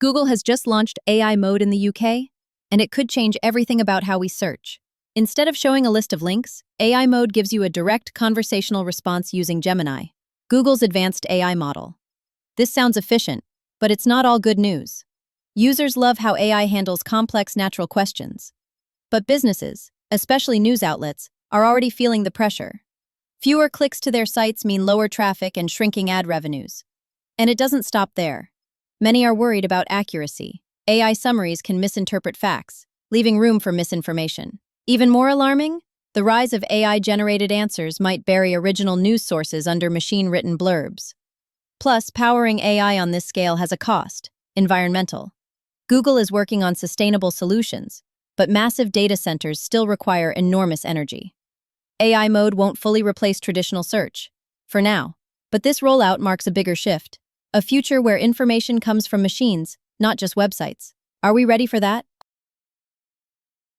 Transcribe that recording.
Google has just launched AI mode in the UK, and it could change everything about how we search. Instead of showing a list of links, AI mode gives you a direct conversational response using Gemini, Google's advanced AI model. This sounds efficient, but it's not all good news. Users love how AI handles complex natural questions. But businesses, especially news outlets, are already feeling the pressure. Fewer clicks to their sites mean lower traffic and shrinking ad revenues. And it doesn't stop there. Many are worried about accuracy. AI summaries can misinterpret facts, leaving room for misinformation. Even more alarming, the rise of AI-generated answers might bury original news sources under machine-written blurbs. Plus, powering AI on this scale has a cost: environmental. Google is working on sustainable solutions, but massive data centers still require enormous energy. AI mode won't fully replace traditional search, for now, but this rollout marks a bigger shift. A future where information comes from machines, not just websites. Are we ready for that?